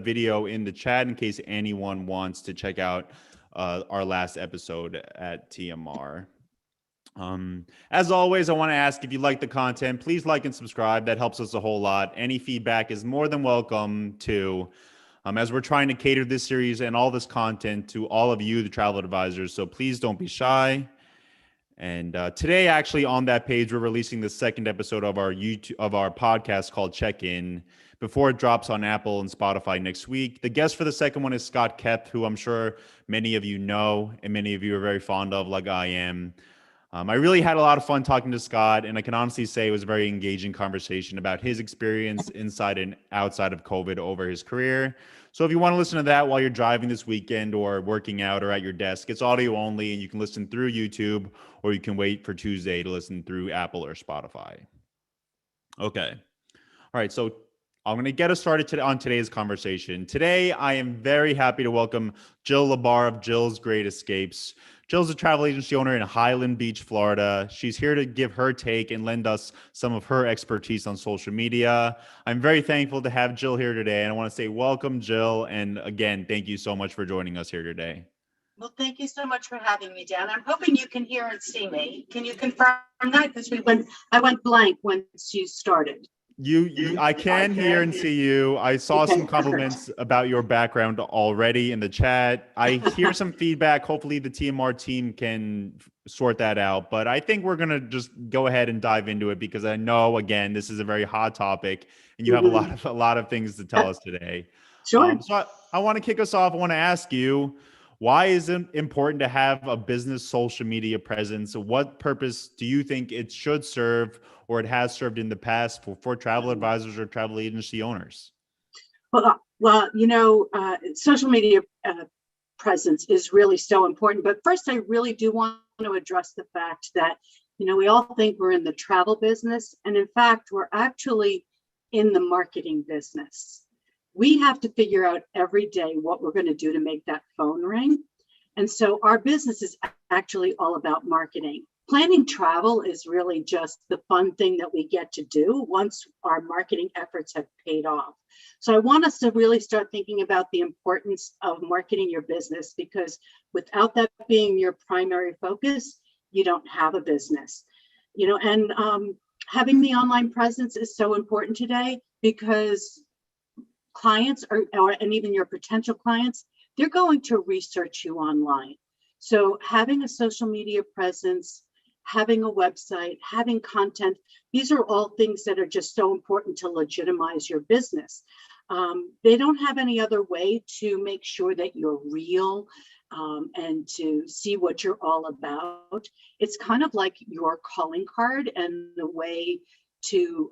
video in the chat in case anyone wants to check out our last episode at TMR. As always, I want to ask if you like the content, please like and subscribe. That helps us a whole lot. Any feedback is more than welcome to, as we're trying to cater this series and all this content to all of you, the travel advisors. So please don't be shy. And today, actually, on that page, we're releasing the second episode of our podcast called Check In before it drops on Apple and Spotify next week. The guest for the second one is Scott Kepth, who I'm sure many of you know and many of you are very fond of, like I am. I really had a lot of fun talking to Scott, and I can honestly say it was a very engaging conversation about his experience inside and outside of COVID over his career. So if you want to listen to that while you're driving this weekend or working out or at your desk, it's audio only, and you can listen through YouTube, or you can wait for Tuesday to listen through Apple or Spotify. Okay. All right. So I'm going to get us started on today's conversation. Today, I am very happy to welcome Jill Labar of Jill's Great Escapes. Jill's a travel agency owner in Highland Beach, Florida. She's here to give her take and lend us some of her expertise on social media. I'm very thankful to have Jill here today, and I want to say welcome, Jill. And again, thank you so much for joining us here today. Well, thank you so much for having me, Dan. I'm hoping you can hear and see me. Can you confirm that? Because I went blank once you started. I can hear and see you. I saw some compliments about your background already in the chat. I hear some feedback. Hopefully the TMR team can sort that out. But I think we're going to just go ahead and dive into it because I know, again, this is a very hot topic and you have a lot of things to tell us today. Sure. So I want to kick us off. I want to ask you, why is it important to have a business social media presence? What purpose do you think it should serve or it has served in the past for travel advisors or travel agency owners? Well, social media presence is really so important. But first, I really do want to address the fact that, we all think we're in the travel business. And in fact, we're actually in the marketing business. We have to figure out every day what we're going to do to make that phone ring. And so our business is actually all about marketing. Planning travel is really just the fun thing that we get to do once our marketing efforts have paid off. So I want us to really start thinking about the importance of marketing your business, because without that being your primary focus, you don't have a business. And having the online presence is so important today because clients and even your potential clients, they're going to research you online. So having a social media presence, having a website, having content, these are all things that are just so important to legitimize your business. They don't have any other way to make sure that you're real and to see what you're all about. It's kind of like your calling card and the way to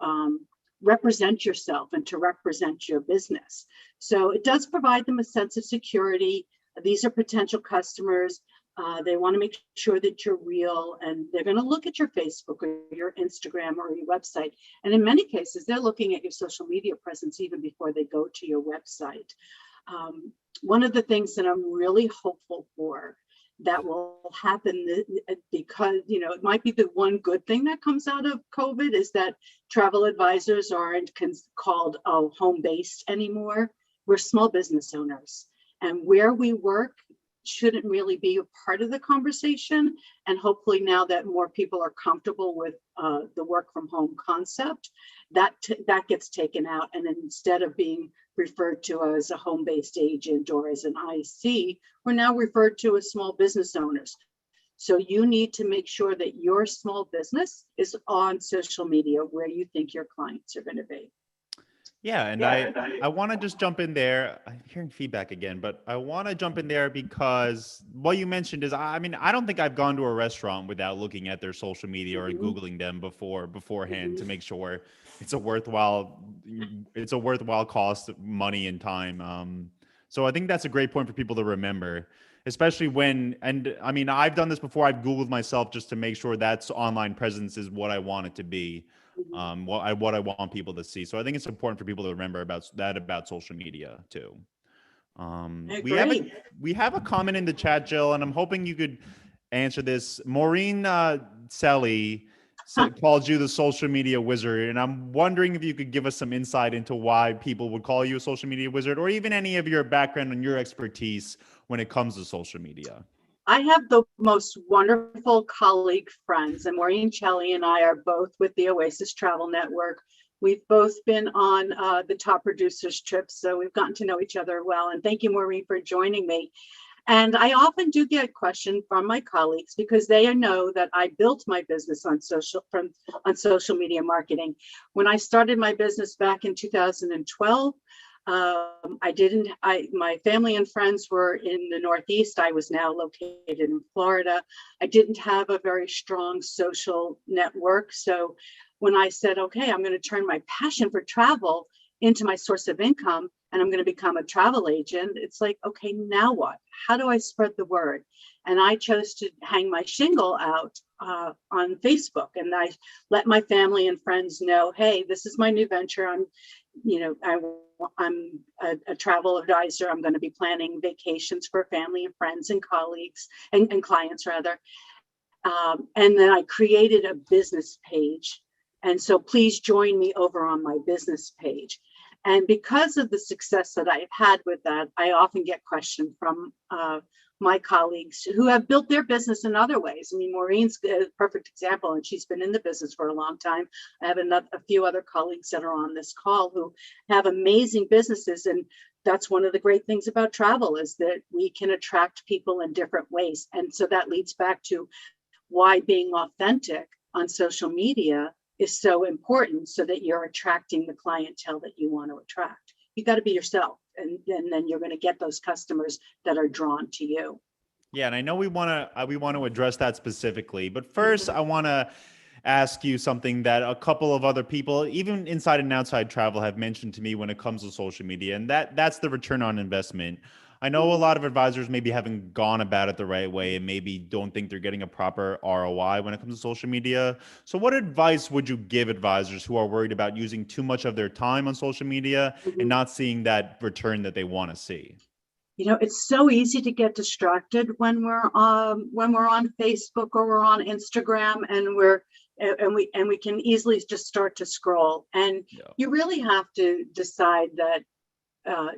represent yourself and to represent your business. So it does provide them a sense of security. These are potential customers. They want to make sure that you're real, and they're going to look at your Facebook or your Instagram or your website. And in many cases, they're looking at your social media presence even before they go to your website. One of the things that I'm really hopeful for that will happen, because it might be the one good thing that comes out of COVID, is that travel advisors aren't called home-based anymore. We're small business owners, and where we work shouldn't really be a part of the conversation. And hopefully now that more people are comfortable with the work from home concept, that gets taken out. And instead of being referred to as a home-based agent or as an IC, we're now referred to as small business owners. So you need to make sure that your small business is on social media where you think your clients are going to be. Yeah, and I want to just jump in there. I'm hearing feedback again, but I want to jump in there because what you mentioned is, I don't think I've gone to a restaurant without looking at their social media or Googling them beforehand to make sure it's a worthwhile cost of money and time. So I think that's a great point for people to remember, especially I've done this before. I've Googled myself just to make sure that's online presence is what I want it to be. What I want people to see. So I think it's important for people to remember about social media too. We have a comment in the chat, Jill, and I'm hoping you could answer this. Maureen Selly called you the social media wizard. And I'm wondering if you could give us some insight into why people would call you a social media wizard, or even any of your background and your expertise when it comes to social media. I have the most wonderful colleague friends, and Maureen Shelley and I are both with the Oasis Travel Network. We've both been on the top producers trips, so we've gotten to know each other well. And thank you, Maureen, for joining me. And I often do get questions from my colleagues because they know that I built my business on social media marketing. When I started my business back in 2012, my family and friends were in the Northeast. I was now located in Florida. I didn't have a very strong social network. So when I said, okay, I'm going to turn my passion for travel into my source of income, and I'm going to become a travel agent, it's like, okay, now what? How do I spread the word? And I chose to hang my shingle out on Facebook, and I let my family and friends know, hey, this is my new venture. I'm a travel advisor. I'm going to be planning vacations for family and friends and colleagues and clients rather. And then I created a business page. And so please join me over on my business page. And because of the success that I've had with that, I often get questions from my colleagues who have built their business in other ways. I mean, Maureen's a perfect example, and she's been in the business for a long time. I have a few other colleagues that are on this call who have amazing businesses. And that's one of the great things about travel, is that we can attract people in different ways. And so that leads back to why being authentic on social media is so important, so that you're attracting the clientele that you want to attract. You got to be yourself, and then you're going to get those customers that are drawn to you. Yeah, and I know we want to address that specifically, but first I want to ask you something that a couple of other people, even inside and outside travel, have mentioned to me when it comes to social media, and that's the return on investment. I know a lot of advisors maybe haven't gone about it the right way and maybe don't think they're getting a proper ROI when it comes to social media. So what advice would you give advisors who are worried about using too much of their time on social media and not seeing that return that they want to see? You know, it's so easy to get distracted when we're on Facebook or we're on Instagram, and we can easily just start to scroll. And you really have to decide that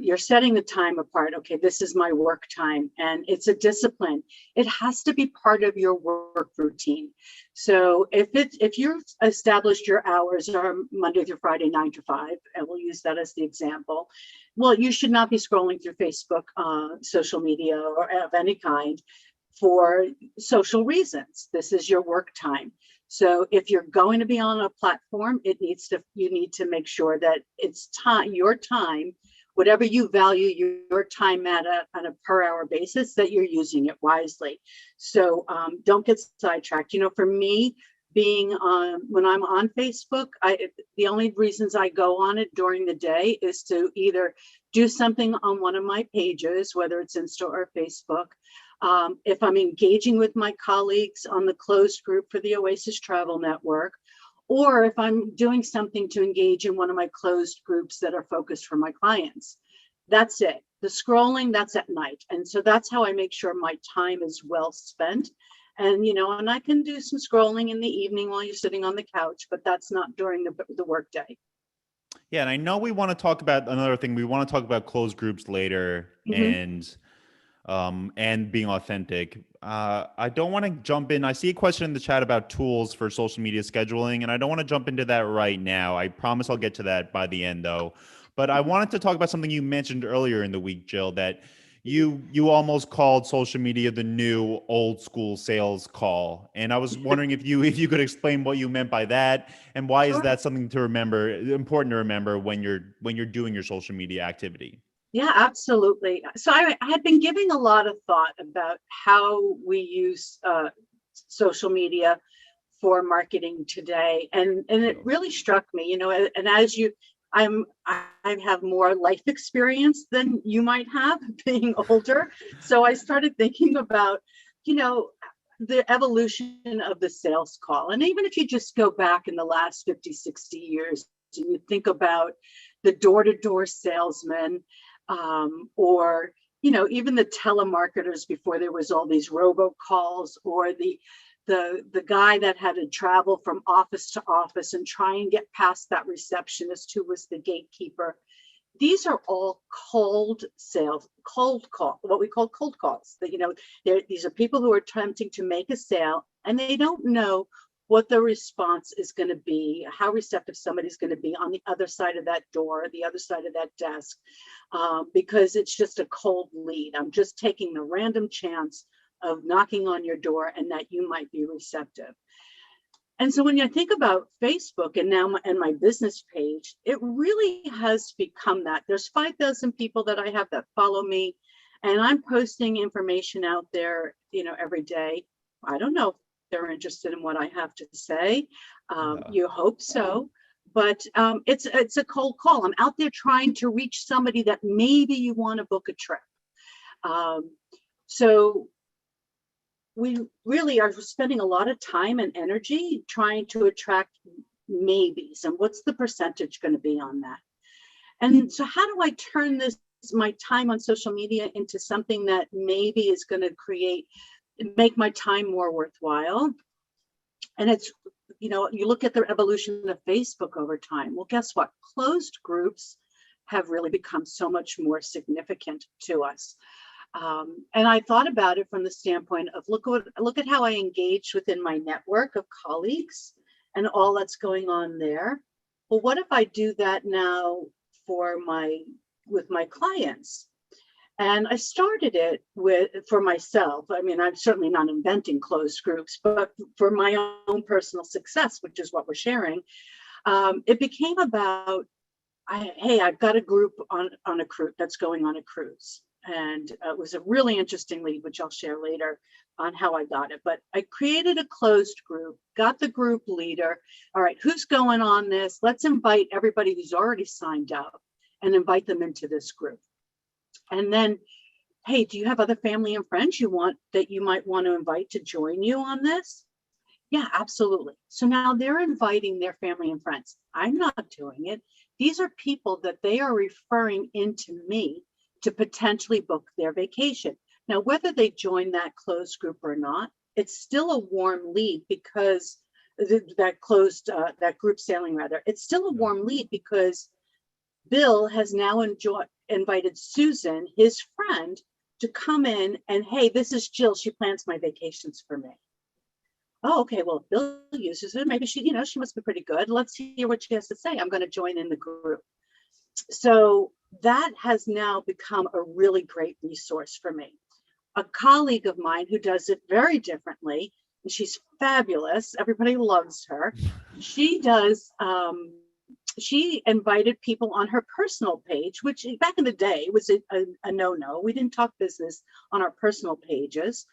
you're setting the time apart. Okay, this is my work time, and it's a discipline. It has to be part of your work routine. So if you've established your hours are Monday through Friday, 9 to 5, and we'll use that as the example, well, you should not be scrolling through Facebook, social media, or of any kind for social reasons. This is your work time. So if you're going to be on a platform, you need to make sure that it's your time, whatever you value your time at on a per hour basis, that you're using it wisely. So don't get sidetracked. You know, for me, when I'm on Facebook, the only reasons I go on it during the day is to either do something on one of my pages, whether it's Insta or Facebook. If I'm engaging with my colleagues on the closed group for the Oasis Travel Network, or if I'm doing something to engage in one of my closed groups that are focused for my clients. That's it. The scrolling, that's at night. And so that's how I make sure my time is well spent. And, and I can do some scrolling in the evening while you're sitting on the couch, but that's not during the work day. Yeah, and I know we want to talk about another thing. We want to talk about closed groups later and being authentic. I don't want to jump in. I see a question in the chat about tools for social media scheduling, and I don't want to jump into that right now. I promise I'll get to that by the end, though. But I wanted to talk about something you mentioned earlier in the week, Jill, that you almost called social media the new old school sales call. And I was wondering if you could explain what you meant by that, and why is that something important to remember when you're doing your social media activity? Yeah, absolutely. So I had been giving a lot of thought about how we use social media for marketing today, and it really struck me, and as I have more life experience than you might have being older. So I started thinking about, the evolution of the sales call. And even if you just go back in the last 50, 60 years, and you think about the door-to-door salesman, or, even the telemarketers before there was all these robocalls, or the the guy that had to travel from office to office and try and get past that receptionist who was the gatekeeper. These are all cold sales, cold call, what we call cold calls. That, you know, these are people who are attempting to make a sale, and they don't know what the response is going to be, how receptive somebody's going to be on the other side of that door, the other side of that desk, because it's just a cold lead. I'm just taking the random chance of knocking on your door and that you might be receptive. And so when you think about Facebook and now my business page, it really has become that. There's 5,000 people that I have that follow me, and I'm posting information out there, you know, every day. I don't know if they're interested in what I have to say. You hope so, but it's a cold call. I'm out there trying to reach somebody that maybe you want to book a trip. So we really are spending a lot of time and energy trying to attract maybes, and what's the percentage going to be on that? And so how do I turn this, my time on social media, into something that maybe is going to make my time more worthwhile? And it's, you know, you look at the evolution of Facebook over time. Well, guess what? Closed groups have really become so much more significant to us. And I thought about it from the standpoint of look at how I engage within my network of colleagues and all that's going on there. Well, what if I do that now with my clients? And I started it for myself. I mean, I'm certainly not inventing closed groups, but for my own personal success, which is what we're sharing, it became about, hey, I've got a group on a cruise that's going on a cruise. And it was a really interesting lead, which I'll share later on how I got it. But I created a closed group, got the group leader. All right, who's going on this? Let's invite everybody who's already signed up and invite them into this group. And then, hey, do you have other family and friends that you might want to invite to join you on this? Yeah, absolutely. So now they're inviting their family and friends. I'm not doing it. These are people that they are referring into me to potentially book their vacation. Now, whether they join that closed group or not, it's still a warm lead, because that group sailing rather, it's still a warm lead because Bill has now invited Susan, his friend, to come in and, hey, this is Jill. She plans my vacations for me. Oh, okay. Well, if Bill uses it, maybe she must be pretty good. Let's hear what she has to say. I'm going to join in the group. So that has now become a really great resource for me. A colleague of mine who does it very differently, and she's fabulous. Everybody loves her. She does, she invited people on her personal page, which back in the day was a no-no. We didn't talk business on our personal pages.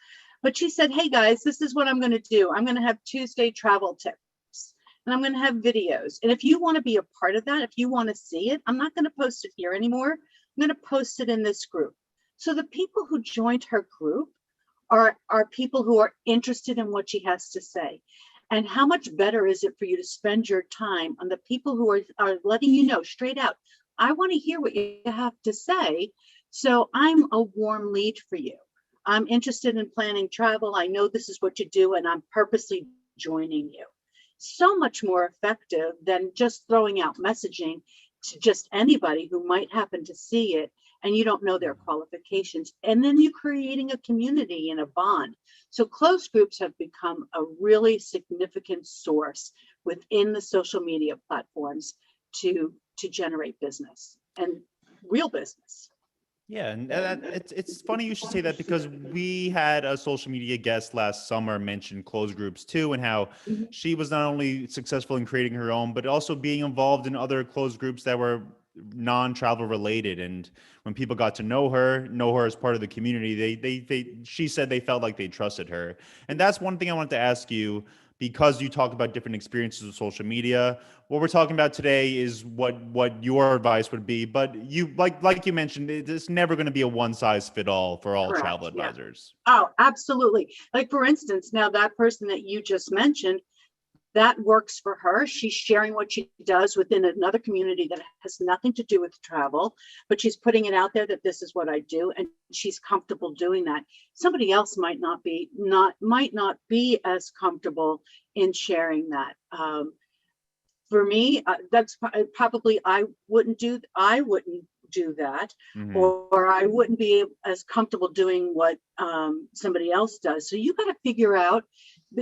But she said, hey guys, this is what I'm going to do. I'm going to have Tuesday travel tips. And I'm going to have videos. And if you want to be a part of that, if you want to see it, I'm not going to post it here anymore. I'm going to post it in this group. So the people who joined her group are people who are interested in what she has to say. And how much better is it for you to spend your time on the people who are letting you know straight out, I want to hear what you have to say. So I'm a warm lead for you. I'm interested in planning travel. I know this is what you do, and I'm purposely joining you. So much more effective than just throwing out messaging to just anybody who might happen to see it and you don't know their qualifications. And then you're creating a community and a bond. So closed groups have become a really significant source within the social media platforms to generate business and real business. Yeah, and it's funny you should say that, because we had a social media guest last summer mention closed groups too, and how she was not only successful in creating her own, but also being involved in other closed groups that were non-travel related. And when people got to know her as part of the community, she said they felt like they trusted her. And that's one thing I wanted to ask you, because you talk about different experiences with social media. What we're talking about today is what your advice would be, but you like you mentioned, it's never going to be a one size fit all for all Correct, travel advisors. Yeah. Oh, absolutely. Like for instance, now that person that you just mentioned, that works for her. She's sharing what she does within another community that has nothing to do with travel, but she's putting it out there that this is what I do, and she's comfortable doing that. Somebody else might not be as comfortable in sharing that. For me, that's probably I wouldn't do that, Mm-hmm. or I wouldn't be as comfortable doing what somebody else does. So you got to figure out,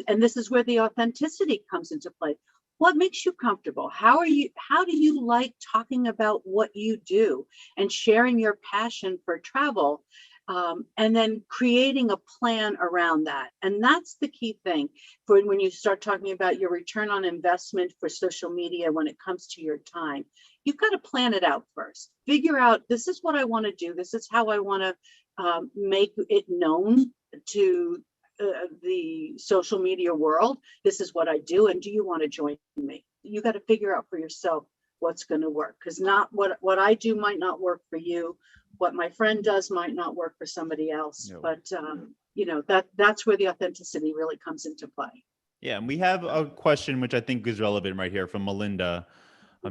and this is where the authenticity comes into play. What makes you comfortable? How do you like talking about what you do and sharing your passion for travel? And then creating a plan around that. And that's the key thing for when you start talking about your return on investment for social media when it comes to your time. You've got to plan it out first. Figure out, this is what I want to do. This is how I want to make it known to the social media world. This is what I do. And do you want to join me? You got to figure out for yourself what's going to work, because not what I do might not work for you. What my friend does might not work for somebody else. No. But that's where the authenticity really comes into play. Yeah, and we have a question which I think is relevant right here from Melinda.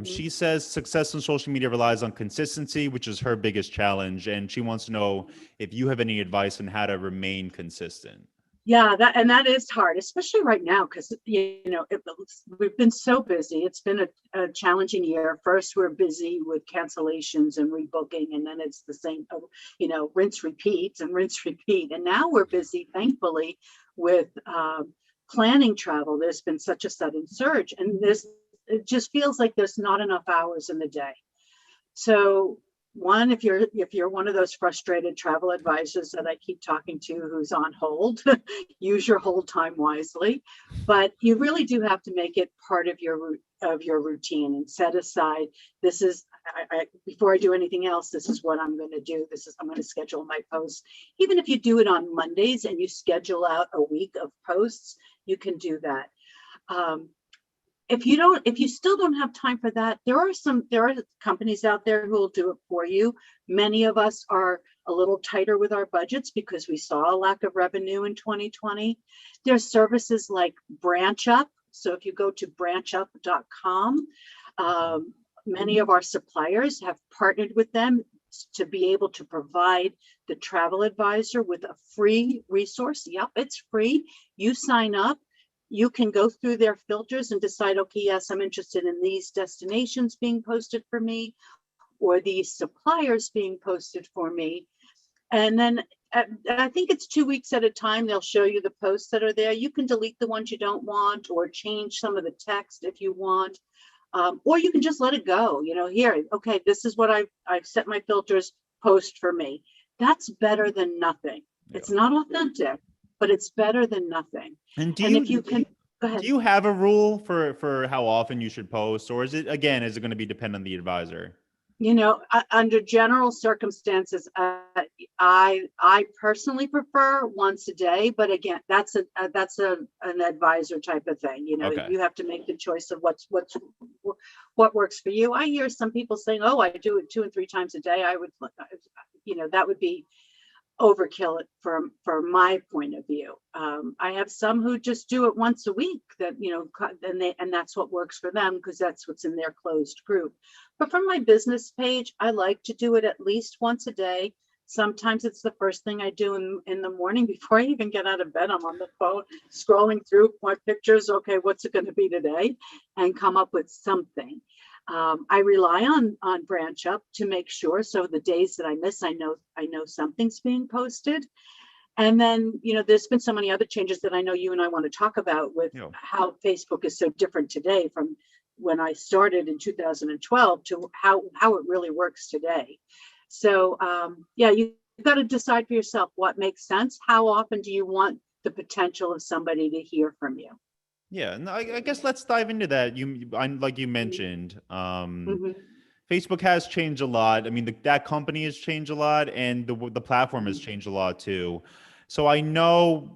She says success on social media relies on consistency, which is her biggest challenge, and she wants to know if you have any advice on how to remain consistent. Yeah, that is hard, especially right now, because we've been so busy. It's been a challenging year. First, we're busy with cancellations and rebooking, and then it's the same, rinse, repeat, and rinse, repeat. And now we're busy, thankfully, with planning travel. There's been such a sudden surge, and it just feels like there's not enough hours in the day. So one, if you're one of those frustrated travel advisors that I keep talking to who's on hold, use your hold time wisely. But you really do have to make it part of your routine and set aside, this is before I do anything else, this is what I'm going to do. I'm going to schedule my posts. Even if you do it on Mondays and you schedule out a week of posts, you can do that. If you still don't have time for that, there are companies out there who will do it for you. Many of us are a little tighter with our budgets because we saw a lack of revenue in 2020. There's services like BranchUp. So if you go to branchup.com, many of our suppliers have partnered with them to be able to provide the travel advisor with a free resource. Yep, it's free. You sign up. You can go through their filters and decide, okay, yes, I'm interested in these destinations being posted for me, or these suppliers being posted for me. And then I think it's 2 weeks at a time. They'll show you the posts that are there. You can delete the ones you don't want, or change some of the text if you want, or you can just let it go. Here, okay, this is what I've set my filters, post for me. That's better than nothing. Yeah. It's not authentic, but it's better than nothing. And if you can, go ahead. Do you have a rule for how often you should post, or is it going to be dependent on the advisor? Under general circumstances, I personally prefer once a day, but again, that's an advisor type of thing. Okay. You have to make the choice of what works for you. I hear some people saying, "Oh, I do it 2 and 3 times a day." I would, that would be overkill it from my point of view. I have some who just do it once a week, that and that's what works for them, because that's what's in their closed group. But from my business page, I like to do it at least once a day. Sometimes it's the first thing I do in the morning before I even get out of bed. I'm on the phone scrolling through my pictures. Okay, what's it going to be today? And come up with something. I rely on BranchUp to make sure. So the days that I miss, I know something's being posted. And then, there's been so many other changes that I know you and I want to talk about with how Facebook is so different today from when I started in 2012 to how it really works today. So, you've got to decide for yourself what makes sense. How often do you want the potential of somebody to hear from you? Yeah, and I guess let's dive into that. Like you mentioned, Facebook has changed a lot. I mean, that company has changed a lot, and the platform has changed a lot too. So I know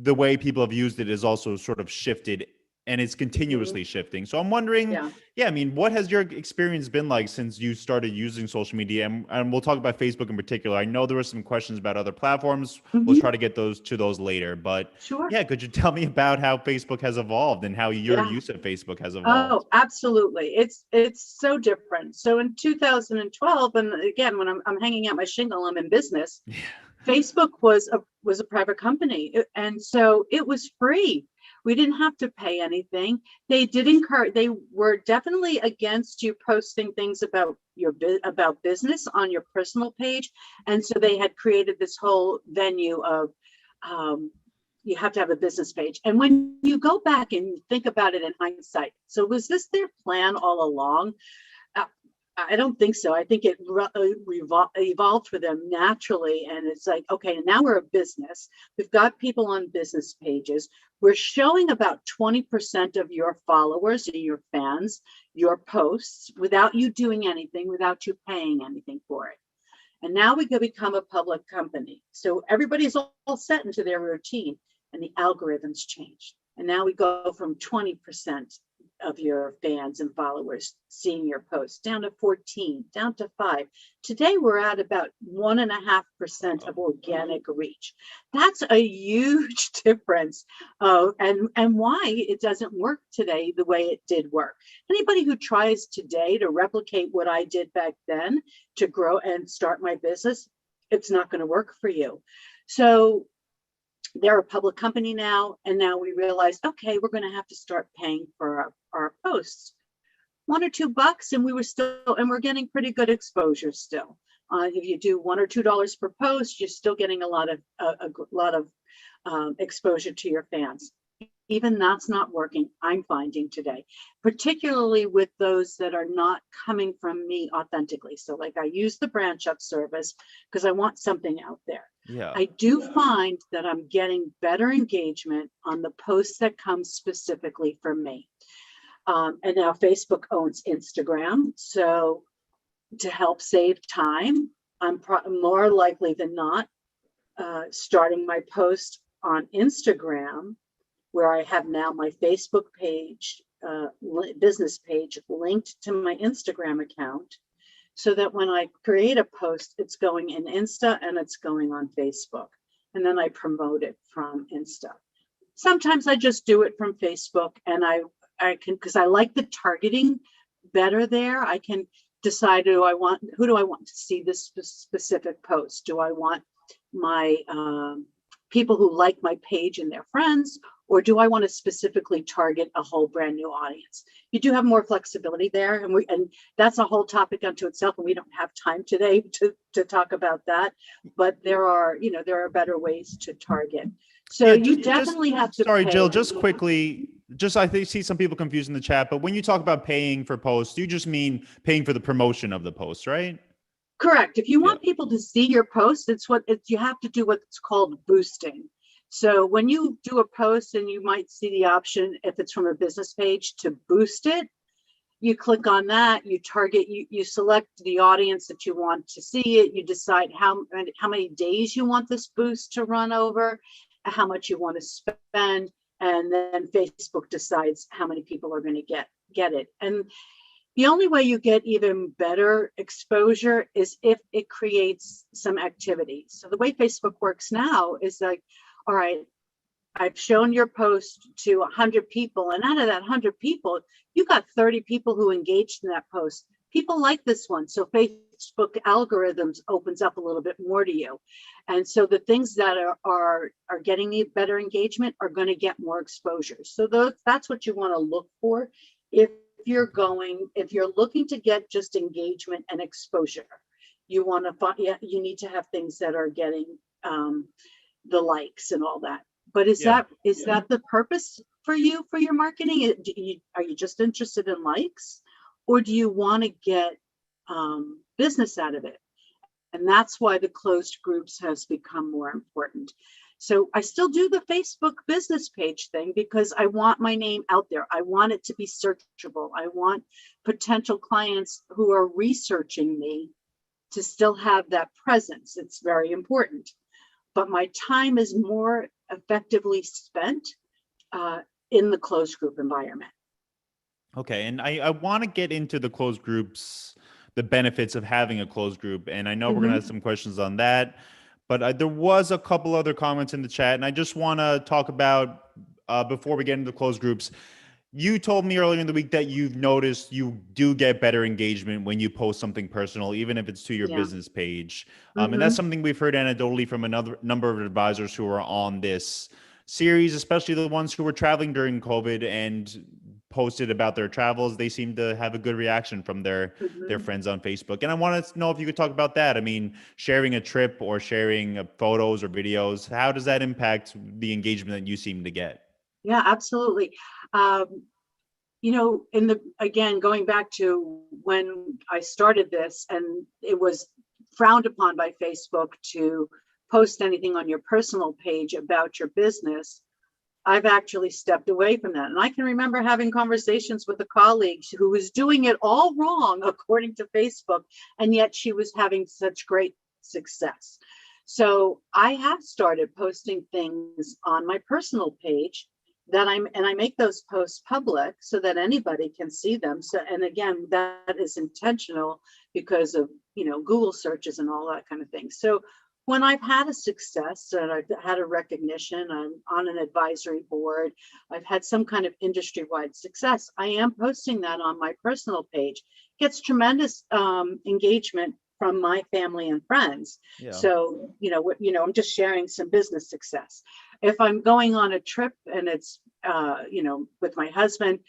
the way people have used it has also sort of shifted and it's Mhm. continuously shifting. So I'm wondering, Yeah. yeah, I mean, what has your experience been like since you started using social media? And we'll talk about Facebook in particular. I know there were some questions about other platforms. We'll try Mhm. to get those to those later. But Sure. yeah, could you tell me about how Facebook has evolved and how your Yeah. use of Facebook has evolved? Oh, absolutely. It's so different. So in 2012, and again, when I'm hanging out my shingle, I'm in business. Facebook was a private company, and so it was free. We didn't have to pay anything. They did encourage. They were definitely against you posting things about about business on your personal page, and so they had created this whole venue of um, you have to have a business page. And when you go back and think about it in hindsight, so was this their plan all along? Uh, I don't think so. I think it evolved for them naturally. And it's like, okay, now we're a business. We've got people on business pages. We're showing about 20% of your followers and your fans, your posts without you doing anything, without you paying anything for it. And now we could become a public company. So everybody's all set into their routine and the algorithms change. And now we go from 20% of your fans and followers seeing your posts down to 14, down to 5. Today we're at about 1.5% of organic reach. That's a huge difference. And why it doesn't work today the way it did work. Anybody who tries today to replicate what I did back then to grow and start my business, it's not going to work for you. So they're a public company now, and now we realize, okay, we're going to have to start paying for our posts. $1 or $2, and we're getting pretty good exposure still. If you do $1 or $2 per post, you're still getting a lot of exposure to your fans. Even that's not working, I'm finding today, particularly with those that are not coming from me authentically. So like I use the branch up service because I want something out there. Yeah. I do find that I'm getting better engagement on the posts that come specifically for me. And now Facebook owns Instagram. So to help save time, I'm more likely than not starting my post on Instagram, where I have now my Facebook page, business page linked to my Instagram account, so that when I create a post, it's going in Insta and it's going on Facebook. And then I promote it from Insta. Sometimes I just do it from Facebook, and I can, because I like the targeting better there. I can decide, who do I want to see this specific post? Do I want my people who like my page and their friends, or do I want to specifically target a whole brand new audience? You do have more flexibility there, and that's a whole topic unto itself, and we don't have time today to talk about that. But there are better ways to target. So Yeah, you definitely have to sorry, pay. Jill, just quickly, just I think see some people confused in the chat, but when you talk about paying for posts, you just mean paying for the promotion of the post, right? Correct. If you Yeah. want people to see your post, you have to do what's called boosting. So when you do a post, and you might see the option, if it's from a business page, to boost it, you click on that, you target, you select the audience that you want to see it, you decide how many days you want this boost to run over, how much you want to spend, and then Facebook decides how many people are going to get it. And the only way you get even better exposure is if it creates some activity. So the way Facebook works now is like, all right, I've shown your post to 100 people, and out of that 100 people, you got 30 people who engaged in that post. People like this one, so Facebook algorithms opens up a little bit more to you, and so the things that are getting better engagement are going to get more exposure. So that's what you want to look for if you're looking to get just engagement and exposure. You want to find, yeah, you need to have things that are getting the likes and all that. But is Yeah. that the purpose for you for your marketing? Are you just interested in likes, or do you want to get business out of it? And that's why the closed groups has become more important. So I still do the Facebook business page thing because I want my name out there. I want it to be searchable. I want potential clients who are researching me to still have that presence. It's very important. But my time is more effectively spent in the closed group environment. Okay, and I want to get into the closed groups, the benefits of having a closed group, and I know we're gonna have some questions on that, but there was a couple other comments in the chat, and I just want to talk about before we get into closed groups. You told me earlier in the week that you've noticed you do get better engagement when you post something personal, even if it's to your Yeah. business page. And that's something we've heard anecdotally from another number of advisors who are on this series, especially the ones who were traveling during COVID and posted about their travels. They seem to have a good reaction from their friends on Facebook. And I wanted to know if you could talk about that. I mean, sharing a trip or sharing photos or videos, how does that impact the engagement that you seem to get? Yeah, absolutely. Again, going back to when I started this, and it was frowned upon by Facebook to post anything on your personal page about your business, I've actually stepped away from that. And I can remember having conversations with a colleague who was doing it all wrong, according to Facebook, and yet she was having such great success. So I have started posting things on my personal page I make those posts public so that anybody can see them. So, and again, that is intentional because of, Google searches and all that kind of thing. So when I've had a success and I've had a recognition, I'm on an advisory board, I've had some kind of industry-wide success, I am posting that on my personal page. Gets tremendous engagement from my family and friends. Yeah. So, I'm just sharing some business success. If I'm going on a trip and it's, with my husband,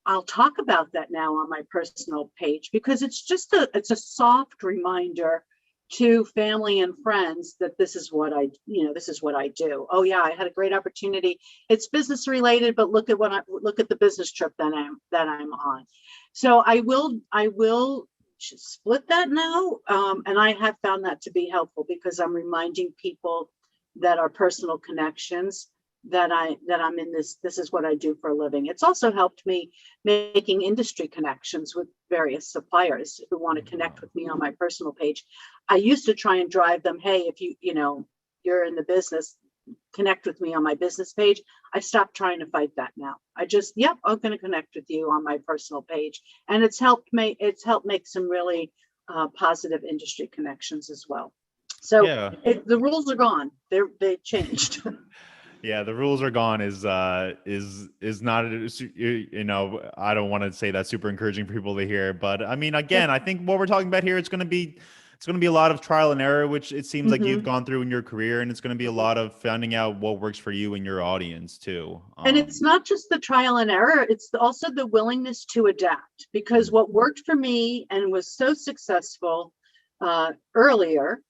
I'll talk about that now on my personal page because it's a soft reminder to family and friends that this is what I do. Oh yeah, I had a great opportunity. It's business related, but look at the business trip that I'm on. So I will split that now, and I have found that to be helpful because I'm reminding people that are personal connections that I'm in this is what I do for a living. It's also helped me making industry connections with various suppliers who want to connect with me on my personal page. I used to try and drive them, hey, if you're in the business, connect with me on my business page. I stopped trying to fight that now. I'm going to connect with you on my personal page. And it's helped make some really positive industry connections as well. So yeah. The rules are gone. They changed. Yeah, the rules are gone is not, I don't want to say that's super encouraging for people to hear, but I mean, again, I think what we're talking about here, it's going to be a lot of trial and error, which it seems like you've gone through in your career, and it's going to be a lot of finding out what works for you and your audience too. And it's not just the trial and error, it's also the willingness to adapt, because what worked for me and was so successful earlier,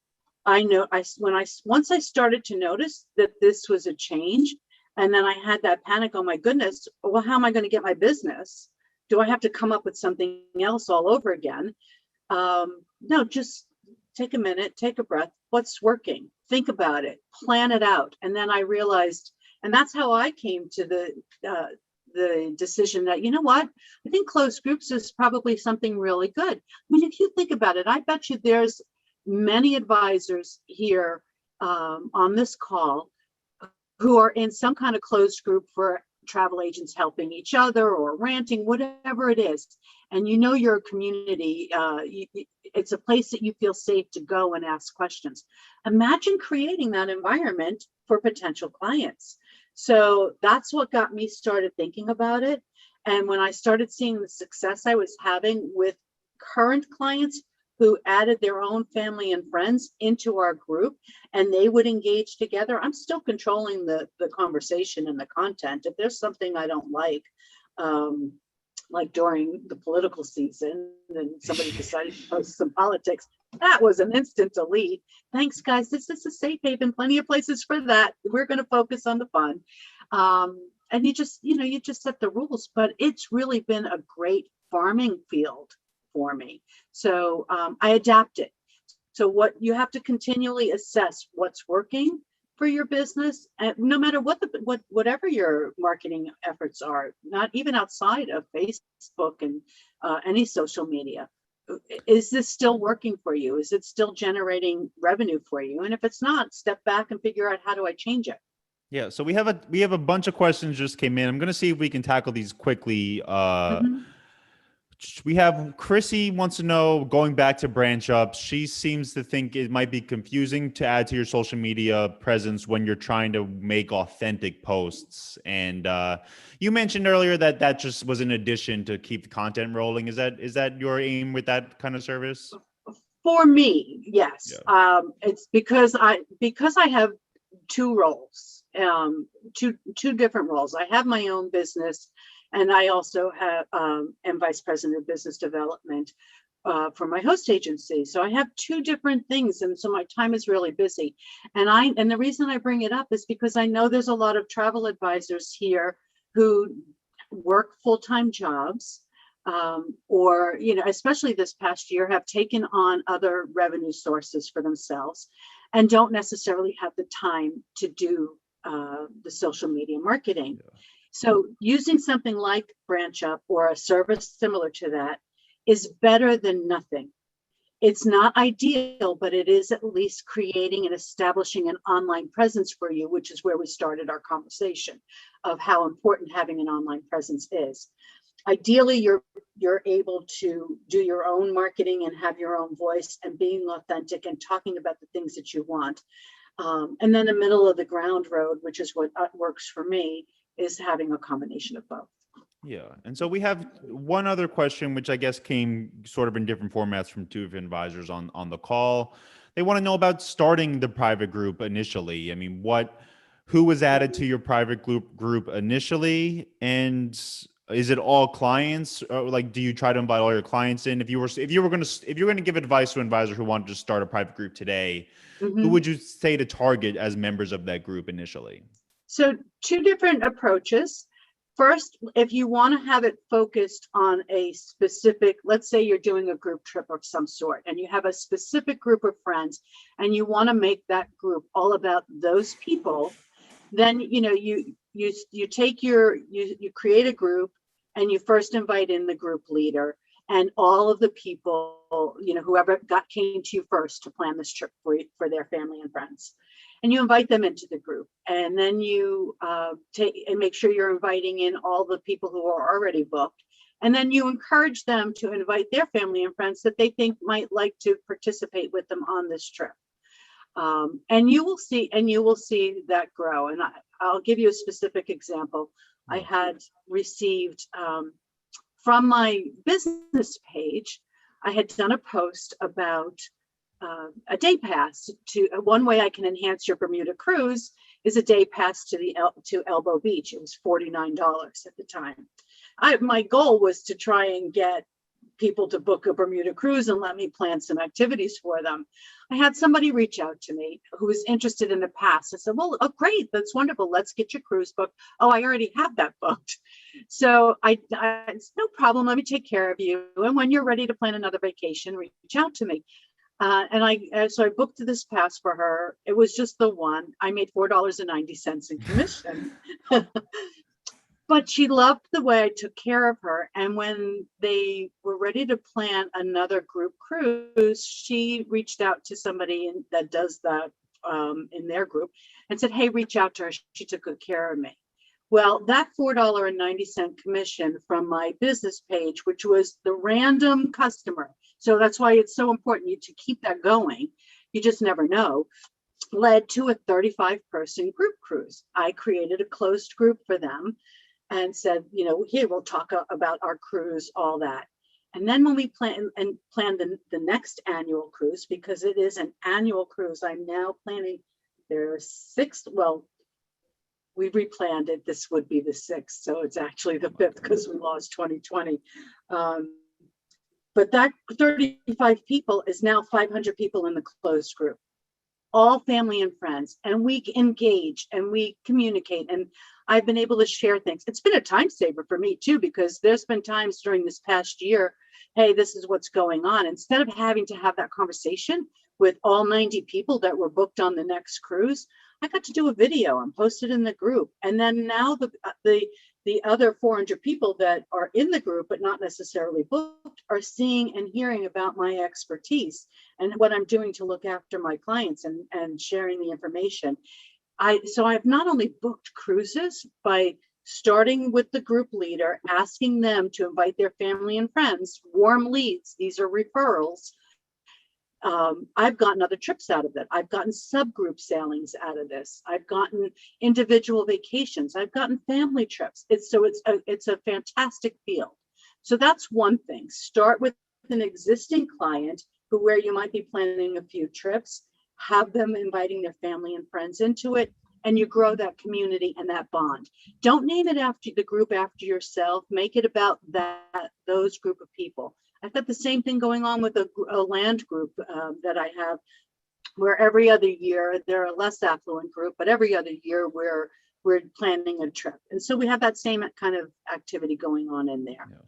once I started to notice that this was a change, and then I had that panic, oh my goodness, well, how am I going to get my business? Do I have to come up with something else all over again? No, just take a minute, take a breath. What's working? Think about it, plan it out. And then I realized, and that's how I came to the decision that, you know what, I think closed groups is probably something really good. I mean, if you think about it, I bet you there's many advisors here on this call who are in some kind of closed group for travel agents helping each other or ranting, whatever it is. And your community, it's a place that you feel safe to go and ask questions. Imagine creating that environment for potential clients. So that's what got me started thinking about it. And when I started seeing the success I was having with current clients who added their own family and friends into our group, and they would engage together. I'm still controlling the conversation and the content. If there's something I don't like during the political season, and somebody decided to post some politics, that was an instant delete. Thanks, guys. This is a safe haven. Plenty of places for that. We're going to focus on the fun. And you just set the rules, but it's really been a great farming field for me. So I adapted. So what you have to continually assess what's working for your business, and no matter whatever your marketing efforts are, not even outside of Facebook and any social media. Is this still working for you? Is it still generating revenue for you? And if it's not, step back and figure out, how do I change it? Yeah, so we have a bunch of questions just came in. I'm gonna see if we can tackle these quickly. Mhm. We have Chrissy wants to know, going back to branch ups. She seems to think it might be confusing to add to your social media presence when you're trying to make authentic posts. And you mentioned earlier that that just was an addition to keep the content rolling. Is that your aim with that kind of service? For me, yes. Yeah. It's because I have two roles, two different roles. I have my own business, and I also am vice president of business development for my host agency. So I have two different things, and so my time is really busy. And the reason I bring it up is because I know there's a lot of travel advisors here who work full-time jobs, or especially this past year, have taken on other revenue sources for themselves and don't necessarily have the time to do the social media marketing. Yeah. So using something like Branch Up or a service similar to that is better than nothing. It's not ideal, but it is at least creating and establishing an online presence for you, which is where we started our conversation of how important having an online presence is. Ideally, you're able to do your own marketing and have your own voice and being authentic and talking about the things that you want. And then the middle of the ground road, which is what works for me, is having a combination of both. Yeah. And so we have one other question, which I guess came sort of in different formats from two of the advisors on the call. They want to know about starting the private group initially. I mean, who was added to your private group initially? And is it all clients? Or like, do you try to invite all your clients in? If you were going to give advice to an advisor who wanted to start a private group today, who Mhm. would you say to target as members of that group initially? So two different approaches. First, if you want to have it focused on a specific, let's say you're doing a group trip of some sort and you have a specific group of friends and you want to make that group all about those people, then you take you create a group and you first invite in the group leader and all of the people, whoever came to you first to plan this trip for their family and friends, and you invite them into the group, and then you take and make sure you're inviting in all the people who are already booked, and then you encourage them to invite their family and friends that they think might like to participate with them on this trip. And you will see that grow. And I'll give you a specific example. I Yeah. had received from my business page, I had done a post about a day pass to one way I can enhance your Bermuda cruise is a day pass to Elbow Beach. It was $49 at the time. My goal was to try and get people to book a Bermuda cruise and let me plan some activities for them. I had somebody reach out to me who was interested in the pass. I said, well, oh, great, that's wonderful. Let's get your cruise booked. Oh, I already have that booked. So it's no problem. Let me take care of you. And when you're ready to plan another vacation, reach out to me. So I booked this pass for her. It was just the one. I made $4.90 in commission. But she loved the way I took care of her. And when they were ready to plan another group cruise, she reached out to somebody that does that in their group and said, hey, reach out to her. She took good care of me. Well, that $4.90 commission from my business page, which was the random customer. So that's why it's so important to keep that going. You just never know, led to a 35-person group cruise. I created a closed group for them and said, here, we'll talk about our cruise, all that. And then when we plan the next annual cruise, because it is an annual cruise, I'm now planning their sixth. Well, we replanned it. This would be the sixth. So it's actually the fifth because we lost 2020. But that 35 people is now 500 people in the closed group, all family and friends, and we engage and we communicate, and I've been able to share things. It's been a time saver for me too, because there's been times during this past year, hey, this is what's going on. Instead of having to have that conversation with all 90 people that were booked on the next cruise, I got to do a video and post it in the group. And then now the other 400 people that are in the group but not necessarily booked are seeing and hearing about my expertise and what I'm doing to look after my clients and sharing the information. I've not only booked cruises by starting with the group leader, asking them to invite their family and friends, warm leads. These are referrals. I've gotten other trips out of it. I've gotten subgroup sailings out of this. I've gotten individual vacations. I've gotten family trips. It's a fantastic field. So that's one thing. Start with an existing client where you might be planning a few trips, have them inviting their family and friends into it, and you grow that community and that bond. Don't name it after the group after yourself. Make it about those group of people. I've got the same thing going on with a land group that I have, where every other year they're a less affluent group, but every other year we're planning a trip, and so we have that same kind of activity going on in there. Yeah.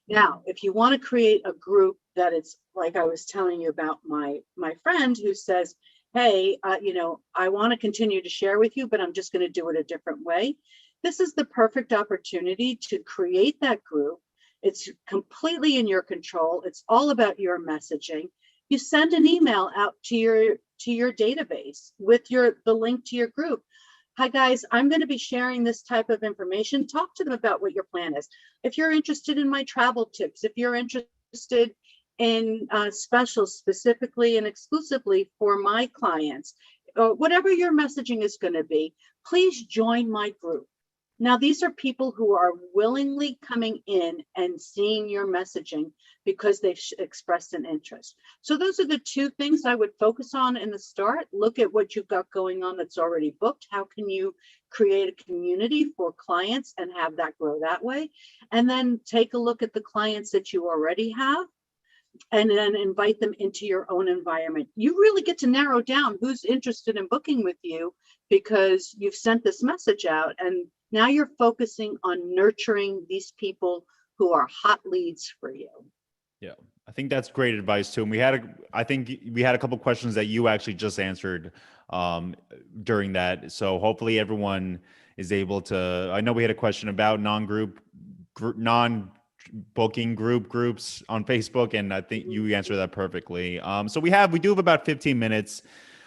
Now, if you want to create a group that it's like I was telling you about my friend who says, hey, I want to continue to share with you, but I'm just going to do it a different way. This is the perfect opportunity to create that group. It's completely in your control. It's all about your messaging. You send an email out to your database with the link to your group. Hi guys, I'm going to be sharing this type of information. Talk to them about what your plan is. If you're interested in my travel tips, if you're interested in specials specifically and exclusively for my clients, whatever your messaging is going to be, please join my group. Now, these are people who are willingly coming in and seeing your messaging because they've expressed an interest. So those are the two things I would focus on in the start. Look at what you've got going on that's already booked. How can you create a community for clients and have that grow that way? And then take a look at the clients that you already have and then invite them into your own environment. You really get to narrow down who's interested in booking with you because you've sent this message out, and now you're focusing on nurturing these people who are hot leads for you. Yeah, I think that's great advice too. And I think we had a couple questions that you actually just answered during that. So hopefully everyone is able to. I know we had a question about non-booking groups on Facebook, and I think you answered that perfectly. So we do have about 15 minutes.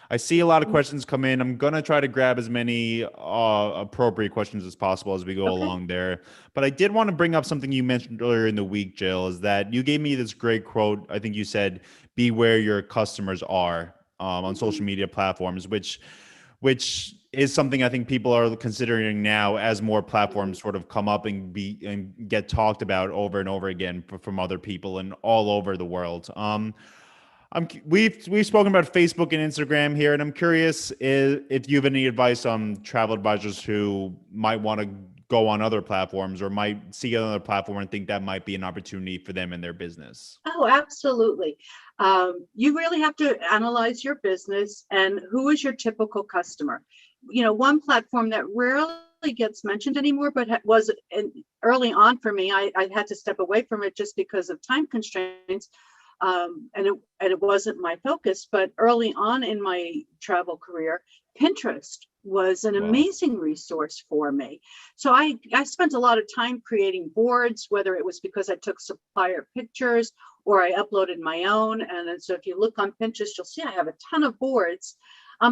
I see a lot of questions come in. I'm going to try to grab as many appropriate questions as possible as we go along there. But I did want to bring up something you mentioned earlier in the week, Jill, is that you gave me this great quote. I think you said, be where your customers are on social media platforms, which is something I think people are considering now as more platforms sort of come up and get talked about over and over again from other people and all over the world. We've spoken about Facebook and Instagram here, and I'm curious if you have any advice on travel advisors who might want to go on other platforms or might see another platform and think that might be an opportunity for them in their business. Oh, absolutely. You really have to analyze your business and who is your typical customer. One platform that rarely gets mentioned anymore, but was early on for me, I had to step away from it just because of time constraints. And it wasn't my focus, but early on in my travel career, Pinterest was an amazing resource for me. So I spent a lot of time creating boards, whether it was because I took supplier pictures or I uploaded my own. And so if you look on Pinterest, you'll see I have a ton of boards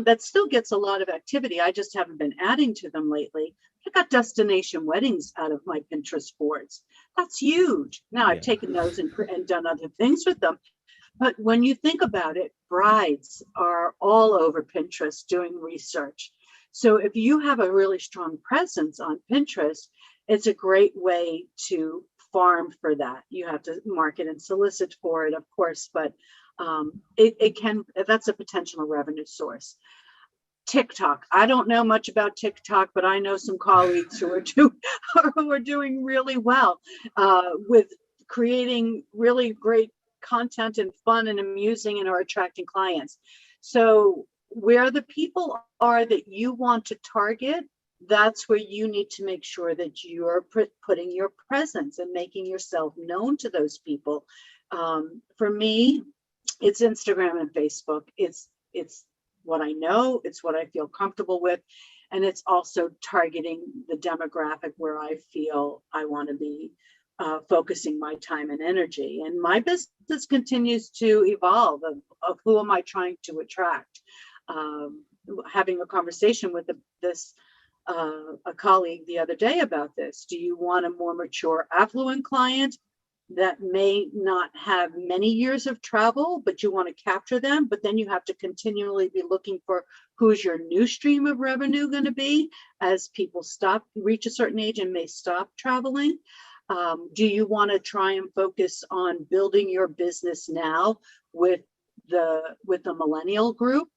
that still gets a lot of activity. I just haven't been adding to them lately. I got destination weddings out of my Pinterest boards. That's huge. Now I've taken those and done other things with them. But when you think about it, brides are all over Pinterest doing research. So if you have a really strong presence on Pinterest, it's a great way to farm for that. You have to market and solicit for it, of course, but that's a potential revenue source. TikTok. I don't know much about TikTok, but I know some colleagues who are doing really well with creating really great content and fun and amusing and are attracting clients. So where the people are that you want to target, that's where you need to make sure that you're putting your presence and making yourself known to those people. For me, it's Instagram and Facebook. It's what I know, it's what I feel comfortable with, and it's also targeting the demographic where I feel I want to be focusing my time and energy. And my business continues to evolve of who am I trying to attract. having a conversation with a colleague the other day about this. Do you want a more mature, affluent client that may not have many years of travel, but you want to capture them, but then you have to continually be looking for who's your new stream of revenue going to be as people reach a certain age and may stop traveling? Do you want to try and focus on building your business now with the millennial group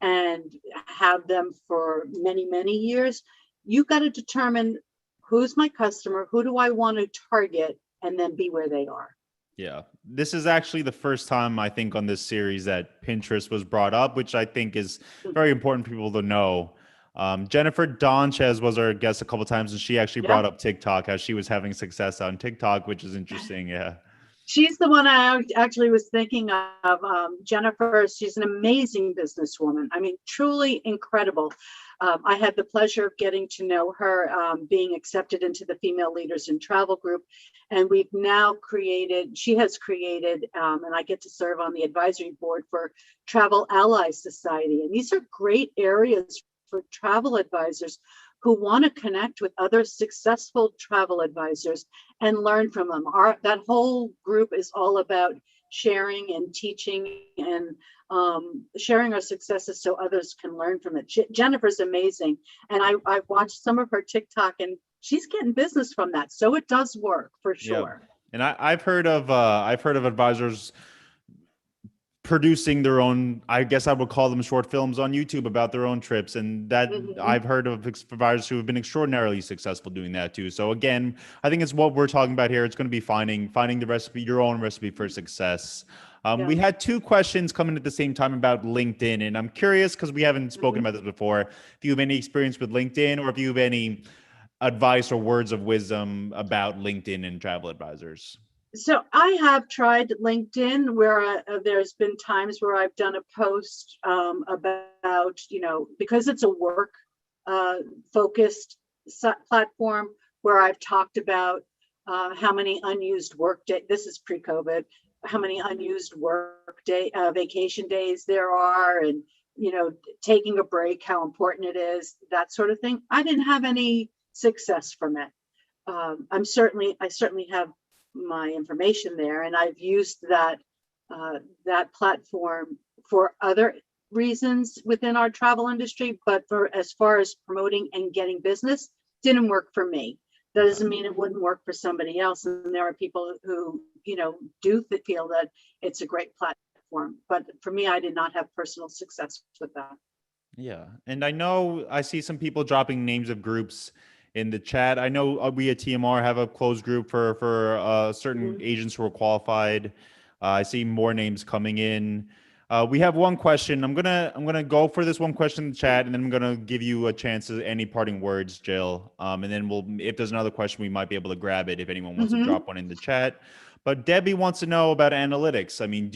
and have them for many, many years? You got to determine who's my customer, who do I want to target, and then be where they are. Yeah. This is actually the first time I think on this series that Pinterest was brought up, which I think is very important for people to know. Jennifer Donchez was our guest a couple times, and she actually brought up TikTok, how she was having success on TikTok, which is interesting. Yeah. She's the one I actually was thinking of. Jennifer, she's an amazing businesswoman. I mean, truly incredible. I had the pleasure of getting to know her, being accepted into the Female Leaders in Travel group. And we've now she has created, and I get to serve on the advisory board for Travel Ally Society. And these are great areas for travel advisors who want to connect with other successful travel advisors and learn from them. That whole group is all about sharing and teaching and sharing our successes so others can learn from it. Jennifer's amazing. And I've watched some of her TikTok and she's getting business from that. So it does work for sure. Yep. And I've heard of advisors producing their own, I guess I would call them short films on YouTube about their own trips. And that I've heard of advisors who have been extraordinarily successful doing that too. So again, I think it's what we're talking about here. It's going to be finding the recipe, your own recipe for success. We had two questions coming at the same time about LinkedIn. And I'm curious, because we haven't spoken about this before, if you have any experience with LinkedIn or if you have any advice or words of wisdom about LinkedIn and travel advisors. So I have tried LinkedIn where there's been times where I've done a post about, because it's a work focused platform where I've talked about how many unused work days, this is pre-COVID, how many unused vacation days there are, and, taking a break, how important it is, that sort of thing. I didn't have any success from it. I certainly have my information there, and I've used that platform for other reasons within our travel industry, but as far as promoting and getting business, didn't work for me. That doesn't mean it wouldn't work for somebody else, and there are people who do feel that it's a great platform, but for me, I did not have personal success with that. Yeah, and I see some people dropping names of groups in the chat. I know we at TMR have a closed group for certain agents who are qualified. I see more names coming in. We have one question. I'm gonna go for this one question in the chat, and then I'm gonna give you a chance to any parting words, Jill. And then if there's another question, we might be able to grab it if anyone wants to drop one in the chat. But Debbie wants to know about analytics. I mean,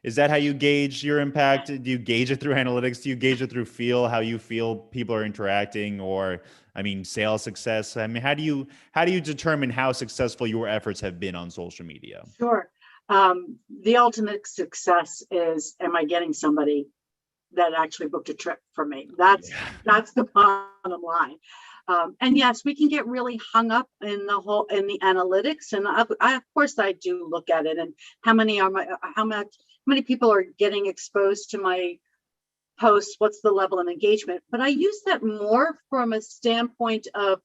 is that how you gauge your impact? Do you gauge it through analytics? Do you gauge it through how you feel people are interacting, or sales success? I mean, how do you determine how successful your efforts have been on social media? Sure. The ultimate success is, am I getting somebody that actually booked a trip for me? That's the bottom line. And yes, we can get really hung up in the analytics, and of course I do look at it and how many people are getting exposed to my posts, what's the level of engagement, but I use that more from a standpoint of,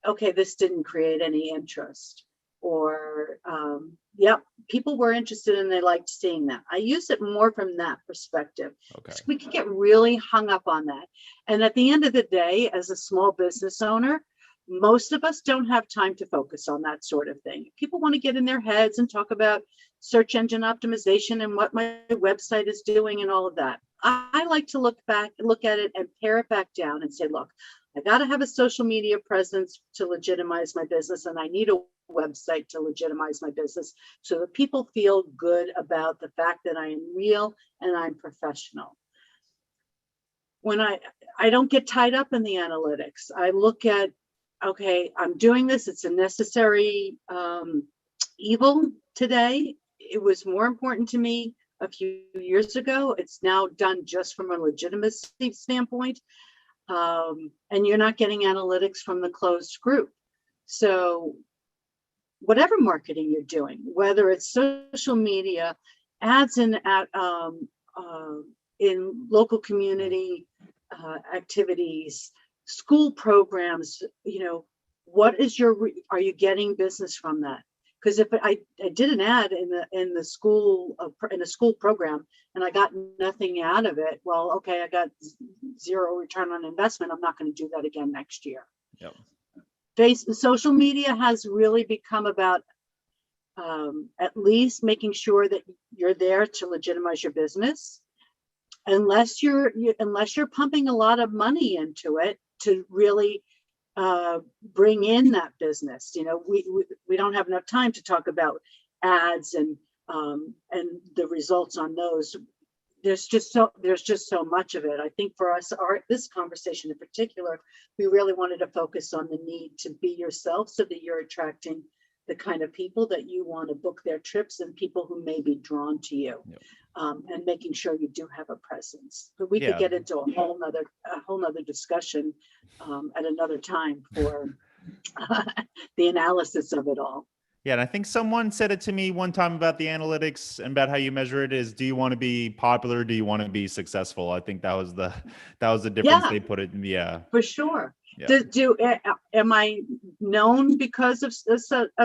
okay, this didn't create any interest, or people were interested and they liked seeing that. I use it more from that perspective. Okay. So we can get really hung up on that. And at the end of the day, as a small business owner, most of us don't have time to focus on that sort of thing. People want to get in their heads and talk about search engine optimization and what my website is doing and all of that. I like to look at it and pare it back down and say, look, I got to have a social media presence to legitimize my business, and I need a website to legitimize my business so that people feel good about the fact that I am real and I'm professional. When I don't get tied up in the analytics, I look at, okay, I'm doing this. It's a necessary evil today. It was more important to me a few years ago. It's now done just from a legitimacy standpoint. And you're not getting analytics from the closed group. So whatever marketing you're doing, whether it's social media, ads in local community activities, school programs, what is are you getting business from that? Because if I did an ad in the school in a school program and I got nothing out of it, well, okay, I got zero return on investment. I'm not going to do that again next year. Yep. Social media has really become about at least making sure that you're there to legitimize your business, unless you're pumping a lot of money into it to really bring in that business. We don't have enough time to talk about ads and the results on those. There's just so much of it. I think for us, this conversation in particular, we really wanted to focus on the need to be yourself so that you're attracting the kind of people that you want to book their trips and people who may be drawn to you. Yep. And making sure you do have a presence. But we could get into a whole nother discussion at another time for the analysis of it all. Yeah, and I think someone said it to me one time about the analytics and about how you measure it is, do you want to be popular? Do you want to be successful? I think that was the difference they put it in. Yeah, for sure. Yeah. Am I known because of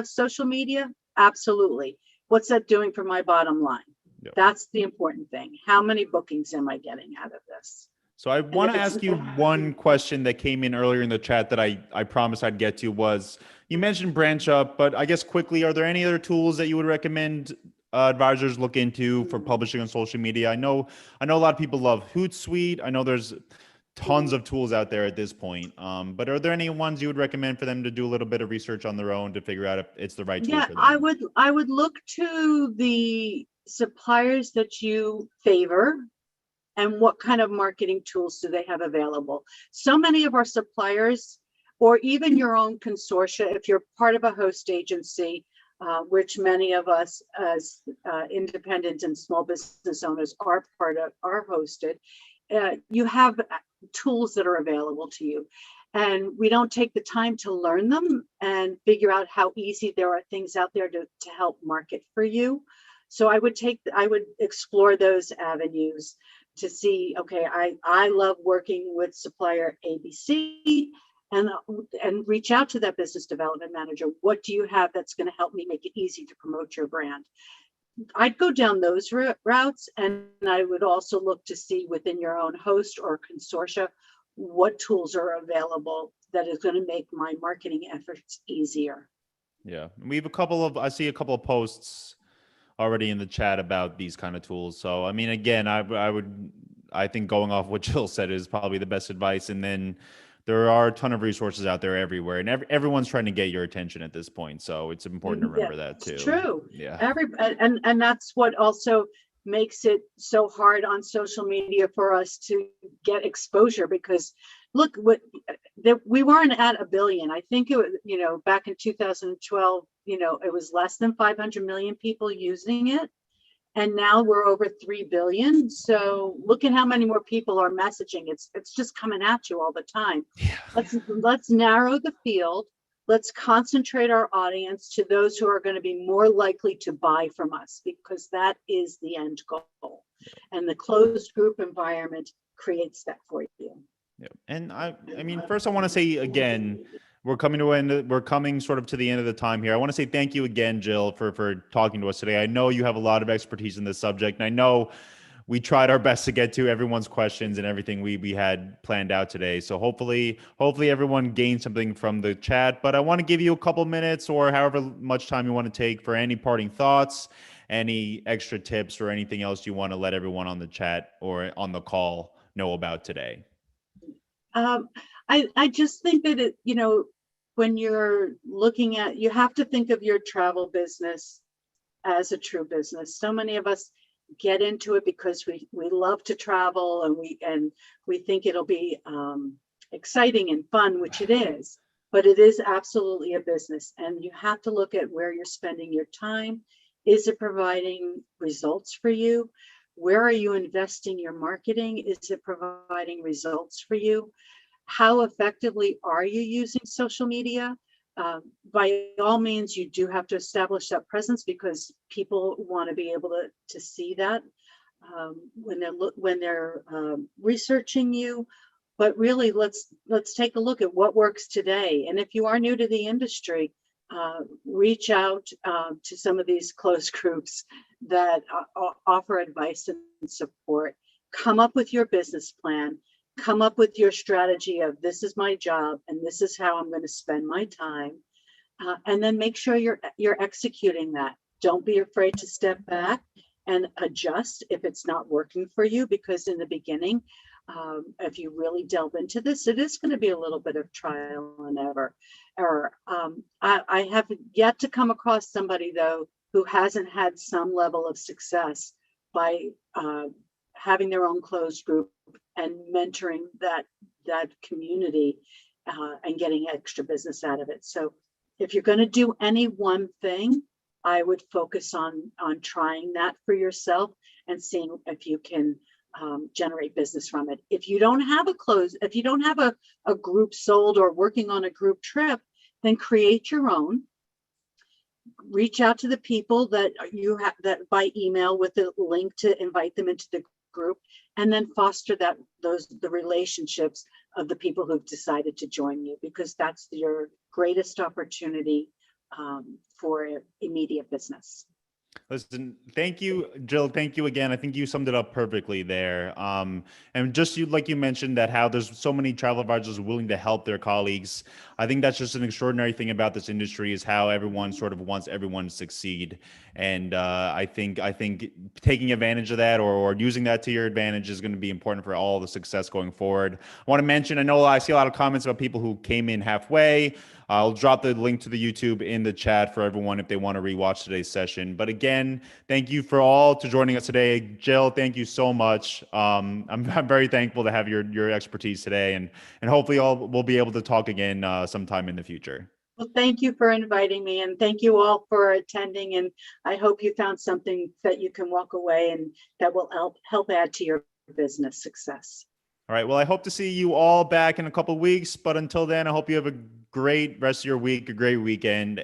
social media? Absolutely. What's that doing for my bottom line? Yep. That's the important thing. How many bookings am I getting out of this? So I want to ask you one question that came in earlier in the chat that I promised I'd get to was, you mentioned Branch Up, but I guess quickly, are there any other tools that you would recommend advisors look into for publishing on social media? I know a lot of people love Hootsuite. I know there's tons of tools out there at this point. But are there any ones you would recommend for them to do a little bit of research on their own to figure out if it's the right tool for them? I would look to the suppliers that you favor and what kind of marketing tools do they have available. So many of our suppliers, or even your own consortia, if you're part of a host agency, which many of us as independent and small business owners are hosted, you have tools that are available to you. And we don't take the time to learn them and figure out how easy there are things out there to help market for you. So I would explore those avenues to see, okay, I love working with supplier ABC, and reach out to that business development manager. What do you have that's going to help me make it easy to promote your brand? I'd go down those routes, and I would also look to see within your own host or consortia what tools are available that is going to make my marketing efforts easier. Yeah, we have I see a couple of posts already in the chat about these kind of tools. So, I mean, again, I think going off what Jill said is probably the best advice. And then there are a ton of resources out there everywhere, and everyone's trying to get your attention at this point. So it's important to remember that too. It's true. Yeah. And that's what also makes it so hard on social media for us to get exposure, because look, we weren't at 1 billion. I think it was, back in 2012, it was less than 500 million people using it. And now we're over 3 billion. So look at how many more people are messaging. It's just coming at you all the time. Yeah. Let's narrow the field. Let's concentrate our audience to those who are going to be more likely to buy from us, because that is the end goal. And the closed group environment creates that for you. Yeah. And I mean, first I want to say again, we're coming sort of to the end of the time here. I want to say thank you again, Jill, for talking to us today. I know you have a lot of expertise in this subject, and I know we tried our best to get to everyone's questions and everything we had planned out today. So hopefully everyone gained something from the chat. But I want to give you a couple minutes, or however much time you want to take, for any parting thoughts, any extra tips, or anything else you want to let everyone on the chat or on the call know about today. I just think that when you're looking at, you have to think of your travel business as a true business. So many of us get into it because we love to travel, and we think it'll be exciting and fun, which it is, but it is absolutely a business. And you have to look at where you're spending your time Is it providing results for you? Where are you investing your marketing? Is it providing results for you? How effectively are you using social media? By all means, you do have to establish that presence because people want to be able to see that when they're researching you. But really, let's take a look at what works today. And if you are new to the industry, reach out to some of these closed groups that offer advice and support. Come up with your business plan. Come up with your strategy of this is my job and this is how I'm going to spend my time, and then make sure you're executing that. Don't be afraid to step back and adjust if it's not working for you, because in the beginning, if you really delve into this, it is going to be a little bit of trial and error. I have yet to come across somebody, though, who hasn't had some level of success by having their own closed group and mentoring that community and getting extra business out of it. So if you're going to do any one thing, I would focus on trying that for yourself and seeing if you can generate business from it. If you don't have a group sold or working on a group trip, then create your own. Reach out to the people that you have that by email with a link to invite them into the group, and then foster the relationships of the people who've decided to join you, because that's your greatest opportunity for immediate business. Listen, thank you, Jill. Thank you again. I think you summed it up perfectly there. And just like you mentioned that how there's so many travel advisors willing to help their colleagues. I think that's just an extraordinary thing about this industry is how everyone sort of wants everyone to succeed. And I think taking advantage of that or using that to your advantage is going to be important for all the success going forward. I want to mention, I know I see a lot of comments about people who came in halfway. I'll drop the link to the YouTube in the chat for everyone if they want to rewatch today's session. But again, thank you for all to joining us today. Jill, thank you so much. I'm very thankful to have your expertise today, and hopefully we'll be able to talk again sometime in the future. Well, thank you for inviting me, and thank you all for attending. And I hope you found something that you can walk away and that will help add to your business success. All right. Well, I hope to see you all back in a couple of weeks. But until then, I hope you have a great rest of your week, a great weekend.